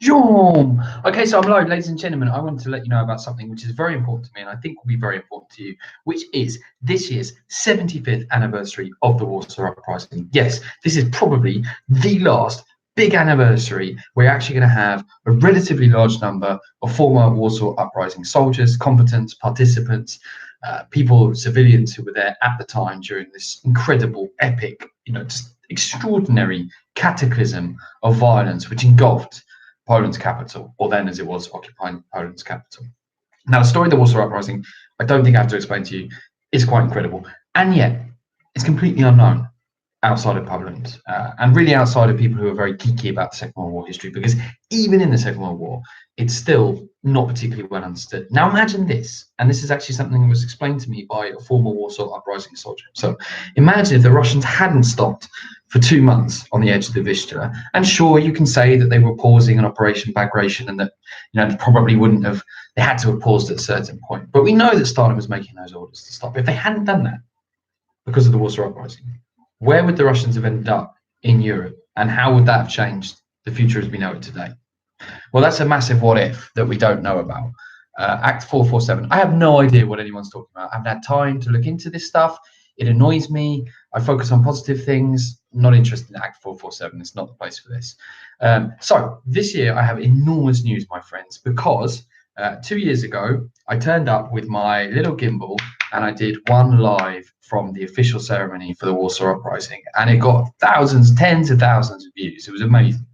Zoom. Okay, so I'm live, ladies and gentlemen. I wanted to let you know about something which is very important to me and I think will be very important to you, which is this year's 75th anniversary of the Warsaw Uprising. Yes, this is probably the last big anniversary. We're actually going to have a relatively large number of former Warsaw Uprising soldiers, combatants, participants, people, civilians who were there at the time during this incredible, epic, just extraordinary cataclysm of violence which engulfed Poland's capital, or then as it was, occupying Poland's capital. Now, the story of the Warsaw Uprising, I don't think I have to explain to you, is quite incredible. And yet, it's completely unknown outside of Poland, and really outside of people who are very geeky about the Second World War history, because even in the Second World War, it's still not particularly well understood. Now, imagine this, and this is actually something that was explained to me by a former Warsaw Uprising soldier. So imagine if the Russians hadn't stopped for 2 months on the edge of the Vistula. And sure, you can say that they were pausing an Operation Bagration and that, they probably wouldn't have, they had to have paused at a certain point. But we know that Stalin was making those orders to stop. If they hadn't done that because of the Warsaw Uprising, where would the Russians have ended up in Europe? And how would that have changed the future as we know it today? Well, that's a massive what if that we don't know about. Act 447. I have no idea what anyone's talking about. I haven't had time to look into this stuff. It annoys me. I focus on positive things. I'm not interested in Act 447. It's not the place for this. So this year I have enormous news, my friends, because 2 years ago I turned up with my little gimbal and I did one live from the official ceremony for the Warsaw Uprising, and it got thousands, tens of thousands of views. It was amazing.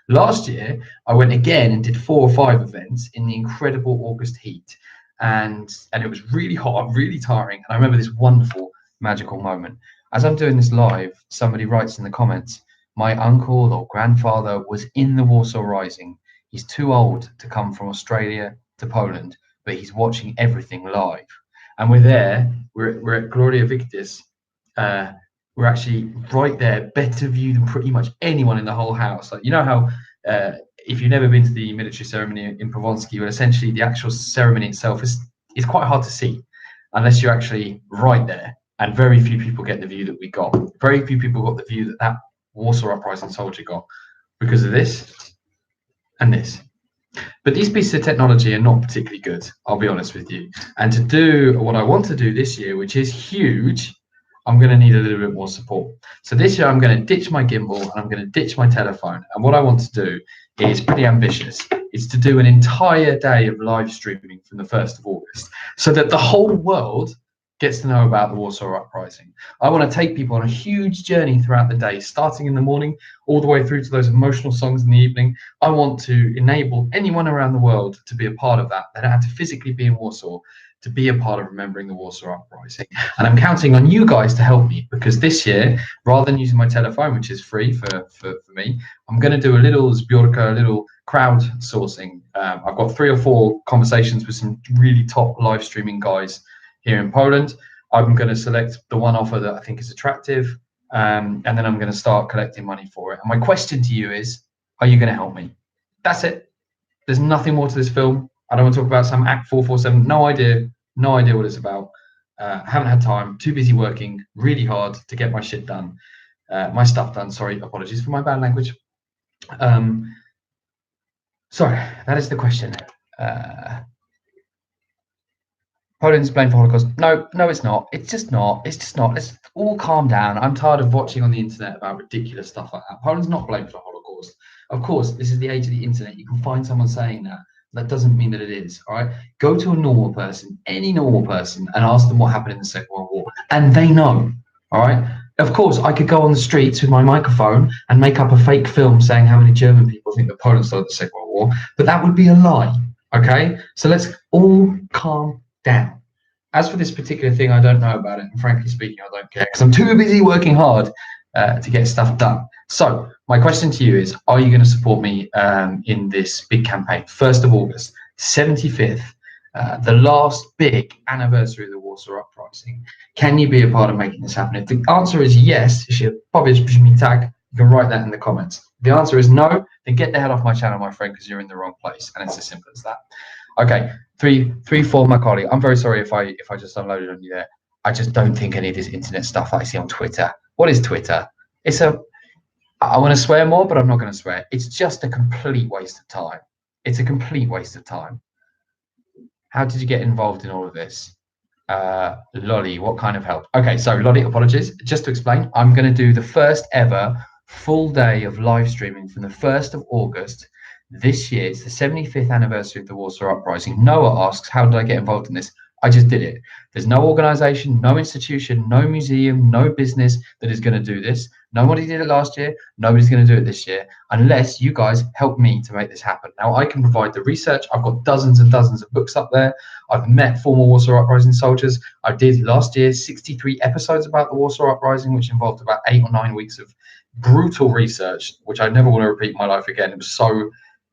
Last year I went again and did 4 or 5 events in the incredible August heat, and it was really hot, really tiring. And I remember this wonderful magical moment. As I'm doing this live, somebody writes in the comments, my uncle or grandfather was in the Warsaw Rising. He's too old to come from Australia to Poland, but he's watching everything live. And we're there, we're at Gloria Victis. We're actually right there, better view than pretty much anyone in the whole house. Like, you know how if you've never been to the military ceremony in Provonsky, well, essentially the actual ceremony itself is quite hard to see unless you're actually right there. And very few people get the view that we got. Very few people got the view that Warsaw Uprising soldier got because of this and this. But these pieces of technology are not particularly good, I'll be honest with you. And to do what I want to do this year, which is huge, I'm going to need a little bit more support. So this year I'm going to ditch my gimbal and I'm going to ditch my telephone. And what I want to do is pretty ambitious. It's to do an entire day of live streaming from the 1st of August so that the whole world gets to know about the Warsaw Uprising. I want to take people on a huge journey throughout the day, starting in the morning, all the way through to those emotional songs in the evening. I want to enable anyone around the world to be a part of that. They don't have to physically be in Warsaw to be a part of remembering the Warsaw Uprising. And I'm counting on you guys to help me, because this year, rather than using my telephone, which is free for me, I'm going to do a little zbiorka, a little crowdsourcing. I've got 3 or 4 conversations with some really top live streaming guys here in Poland. I'm going to select the one offer that I think is attractive, and then I'm going to start collecting money for it. And my question to you is, are you going to help me? That's it. There's nothing more to this film. I don't want to talk about some Act 447. No idea what it's about. Haven't had time. Too busy working really hard to get my shit done, my stuff done. Sorry, apologies for my bad language. Sorry, that is the question. Poland's blamed for Holocaust. No, it's not. It's just not. Let's all calm down. I'm tired of watching on the internet about ridiculous stuff like that. Poland's not blamed for the Holocaust. Of course, this is the age of the internet. You can find someone saying that. That doesn't mean that it is. All right. Go to a normal person, any normal person, and ask them what happened in the Second World War, and they know. All right. Of course, I could go on the streets with my microphone and make up a fake film saying how many German people think that Poland started the Second World War, but that would be a lie. Okay. So let's all calm down. As for this particular thing, I don't know about it, and frankly speaking, I don't care because I'm too busy working hard to get stuff done. So my question to you is, are you going to support me in this big campaign? 1st of August, 75th, the last big anniversary of the Warsaw Uprising. Can you be a part of making this happen? If the answer is yes, you can write that in the comments. If the answer is no, then get the hell off my channel, my friend, because you're in the wrong place, and it's as simple as that. Okay, 3-4, my colleague. I'm very sorry if I just unloaded on you there. I just don't think any of this internet stuff that I see on Twitter. What is Twitter? It's a I want to swear more, but I'm not going to swear. It's just a complete waste of time. It's a complete waste of time. How did you get involved in all of this? Lolly, what kind of help? Okay, so Lolly, apologies. Just to explain, I'm going to do the first ever full day of live streaming from the 1st of August this year. It's the 75th anniversary of the Warsaw Uprising. Noah asks, how did I get involved in this? I just did it. There's no organization, no institution, no museum, no business that is going to do this. Nobody did it last year. Nobody's going to do it this year unless you guys help me to make this happen. Now, I can provide the research. I've got dozens and dozens of books up there. I've met former Warsaw Uprising soldiers. I did last year 63 episodes about the Warsaw Uprising, which involved about 8 or 9 weeks of brutal research, which I never want to repeat in my life again. It was so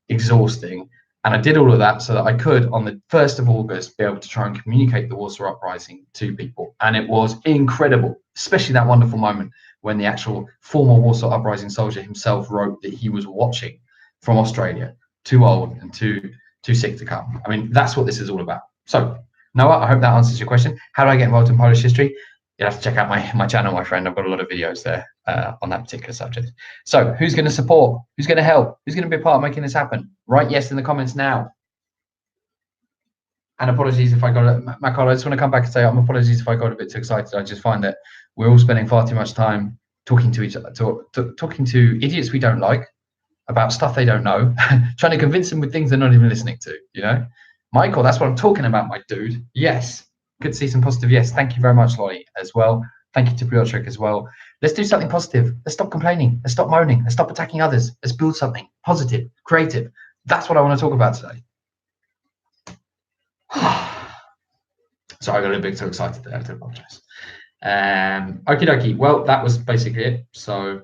exhausting. And I did all of that so that I could, on the 1st of August, be able to try and communicate the Warsaw Uprising to people. And it was incredible, especially that wonderful moment when the actual former Warsaw Uprising soldier himself wrote that he was watching from Australia, too old and too sick to come. I mean, that's what this is all about. So, Noah, I hope that answers your question. How do I get involved in Polish history? You'll have to check out my channel, my friend. I've got a lot of videos there on that particular subject. So who's going to support? Who's going to help? Who's going to be a part of making this happen? Write yes in the comments now. And apologies if I got it. Makol, I just want to come back and say apologies if I got a bit too excited. I just find that we're all spending far too much time talking to each other, talking to idiots we don't like about stuff they don't know, trying to convince them with things they're not even listening to, you know? Michael, that's what I'm talking about, my dude. Yes. Good to see some positive yes. Thank you very much, Lolly, as well. Thank you to Piotrek as well. Let's do something positive. Let's stop complaining. Let's stop moaning. Let's stop attacking others. Let's build something positive, creative. That's what I want to talk about today. Sorry, I got a bit too excited there. I do apologize. Okie dokie. Well, that was basically it. So,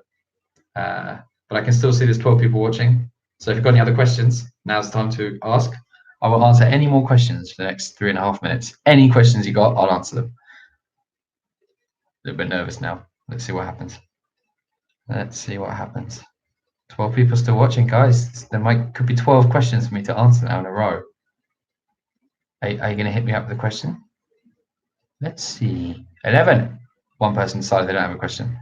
but I can still see there's 12 people watching. So if you've got any other questions, now's the time to ask. I will answer any more questions for the next 3.5 minutes. Any questions you got, I'll answer them. A little bit nervous now. Let's see what happens. Let's see what happens. 12 people still watching, guys. There could be 12 questions for me to answer now in a row. Are you going to hit me up with a question? Let's see. 11. One person decided they don't have a question.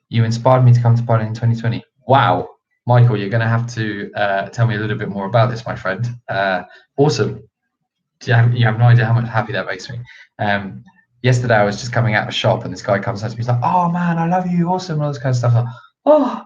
You inspired me to come to Poland in 2020. Wow. Michael, you're going to have to tell me a little bit more about this, my friend. Awesome. You have no idea how much happy that makes me. Yesterday, I was just coming out of a shop and this guy comes up to me. He's like, oh, man, I love you. Awesome. And all this kind of stuff. Like, oh,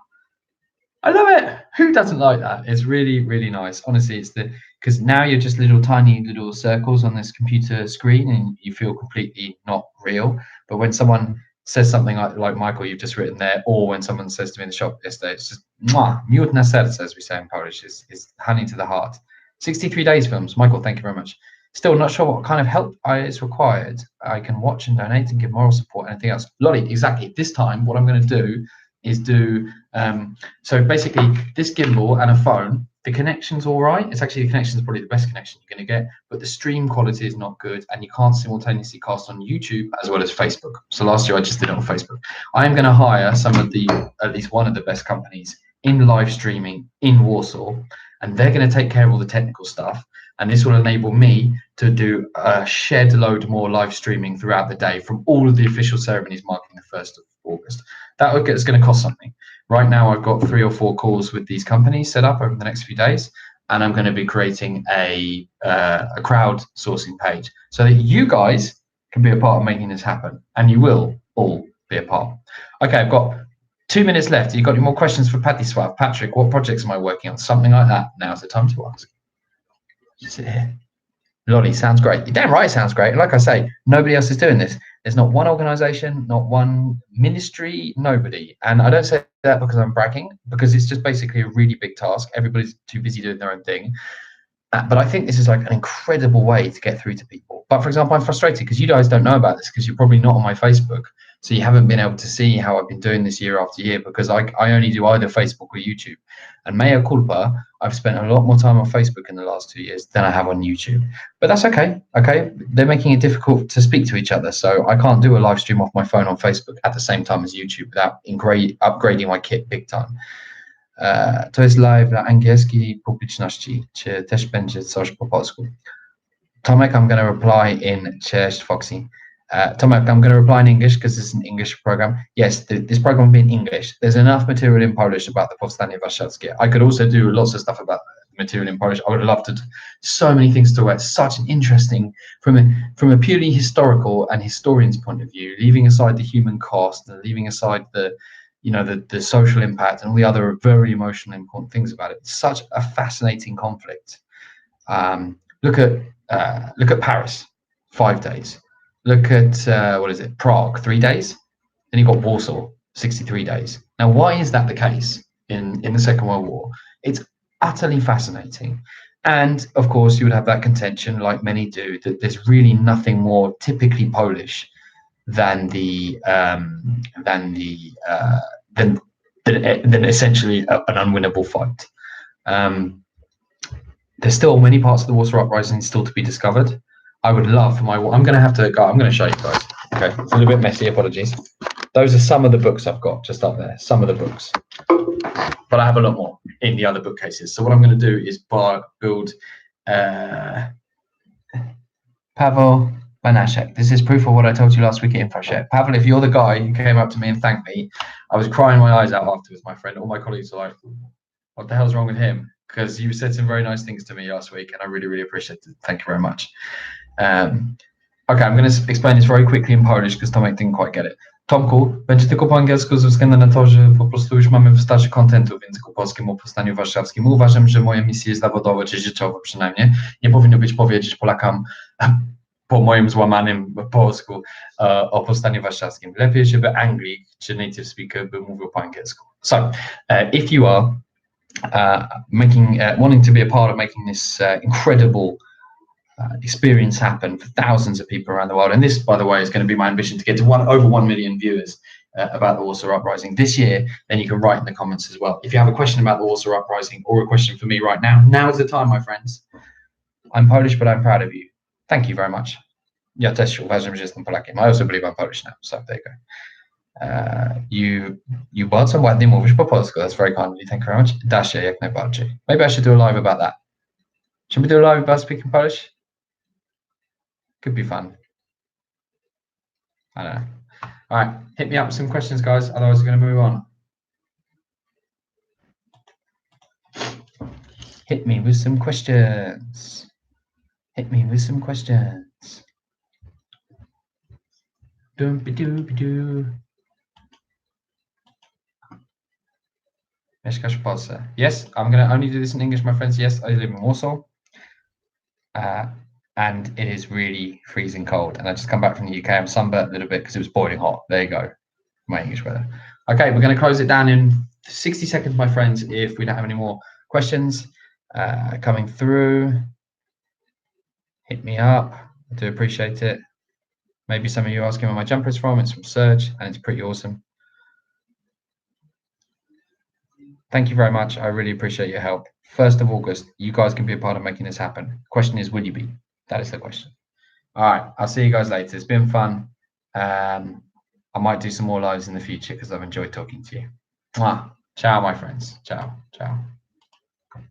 I love it. Who doesn't like that? It's really, really nice. Honestly, it's because now you're just tiny little circles on this computer screen and you feel completely not real. But when someone says something like Michael, you've just written there, or when someone says to me in the shop yesterday, it's just miód na serce, as we say in Polish, is honey to the heart. 63 days films. Michael, thank you very much. Still not sure what kind of help is required. I can watch and donate and give moral support. Anything else? Lolly, exactly. This time, what I'm going to do is so basically this gimbal and a phone, the connection's all right. It's actually the connection is probably the best connection you're going to get, but the stream quality is not good and you can't simultaneously cast on YouTube as well as Facebook. So last year I just did it on Facebook. I am going to hire at least one of the best companies in live streaming in Warsaw, and they're going to take care of all the technical stuff. And this will enable me to do a shed load more live streaming throughout the day from all of the official ceremonies marking the 1st of August. It's going to cost something. Right now, I've got 3 or 4 calls with these companies set up over the next few days, and I'm going to be creating a crowdsourcing page so that you guys can be a part of making this happen, and you will all be a part. Okay, I've got 2 minutes left. You got any more questions for Patisław? Patrick, what projects am I working on? Something like that. Now's the time to ask. Just sit here. Lolly, sounds great. You're damn right, it sounds great. Like I say, nobody else is doing this. There's not one organization, not one ministry, nobody. And I don't say that because I'm bragging, because it's just basically a really big task. Everybody's too busy doing their own thing. But I think this is like an incredible way to get through to people. But for example, I'm frustrated because you guys don't know about this because you're probably not on my Facebook. So you haven't been able to see how I've been doing this year after year because I only do either Facebook or YouTube. And mea culpa, I've spent a lot more time on Facebook in the last 2 years than I have on YouTube. But that's okay. Okay, they're making it difficult to speak to each other. So I can't do a live stream off my phone on Facebook at the same time as YouTube without upgrading my kit big time. To jest live dla angielskiej publiczności. Czy też będzie coś po polsku? Tomek, I'm going to reply in Cześć Foxy. Tomek, I'm going to reply in English because it's an English program. Yes, this program will be in English. There's enough material in Polish about the Powstanie Warszawskie. I could also do lots of stuff about material in Polish. I would love to do so many things to talk about. Such an interesting, from a purely historical and historian's point of view, leaving aside the human cost and leaving aside the social impact and all the other very emotional important things about it. It's such a fascinating conflict. Look at Paris, 5 days. Look at what is it, Prague, 3 days. Then you've got Warsaw, 63 days. Now, why is that the case in the Second World War? It's utterly fascinating. And of course, you would have that contention, like many do, that there's really nothing more typically Polish than essentially an unwinnable fight. There's still many parts of the Warsaw Uprising still to be discovered. I would love for I'm going to have to go. I'm going to show you guys. Okay, it's a little bit messy. Apologies. Those are some of the books I've got just up there. Some of the books, but I have a lot more in the other bookcases. So what I'm going to do is build Pavel Banashek. This is proof of what I told you last week at InfoShare. Pavel, if you're the guy who came up to me and thanked me, I was crying my eyes out afterwards, my friend. All my colleagues are like, what the hell's wrong with him? Because you said some very nice things to me last week, and I really, really appreciate it. Thank you very much. Okay, I'm going to explain this very quickly in Polish, because Tomek didn't quite get it. Tomku, będzie tylko po angielsku ze względu na to, że po prostu już mamy wystarczy kontentu w języku polskim o Powstaniu Warszawskim. Uważam, że moje misje zawodowe, czy życiowe przynajmniej, nie powinno być powiedzieć Polakom po moim złamanym polsku o Powstaniu Warszawskim. Lepiej, żeby Anglik czy native speaker by mówił po angielsku. So, if you are wanting to be a part of making this incredible experience happen for thousands of people around the world, and this, by the way, is going to be my ambition, to get to over 1 million viewers about the Warsaw Uprising this year, then you can write in the comments as well. If you have a question about the Warsaw Uprising or a question for me right now is the time, my friends. I'm Polish, but I'm proud of you. Thank you very much. Ja też uważam, że jestem Polakiem. I also believe I'm Polish now, so there you go. You bardzo ładnie mówisz po polsku. That's very kind of you. Thank you very much. Da się jak najbardziej. Maybe I should do a live about that. Should we do a live about speaking Polish? Could be fun. I don't know. All right, hit me up with some questions, guys. Otherwise, we're going to move on. Hit me with some questions. Hit me with some questions. Doopy-doopy-doo. Mieszkasz w Polsce? Yes, I'm going to only do this in English, my friends. Yes, I live in Warsaw. And it is really freezing cold. And I just come back from the UK. I'm sunburnt a little bit because it was boiling hot. There you go, my English weather. Okay, we're going to close it down in 60 seconds, my friends, if we don't have any more questions coming through. Hit me up. I do appreciate it. Maybe some of you are asking where my jumper is from. It's from Serge, and it's pretty awesome. Thank you very much. I really appreciate your help. 1st of August, you guys can be a part of making this happen. Question is, will you be? That is the question. All right, I'll see you guys later. It's been fun. I might do some more lives in the future because I've enjoyed talking to you. Mwah. Ciao, my friends. Ciao. Ciao.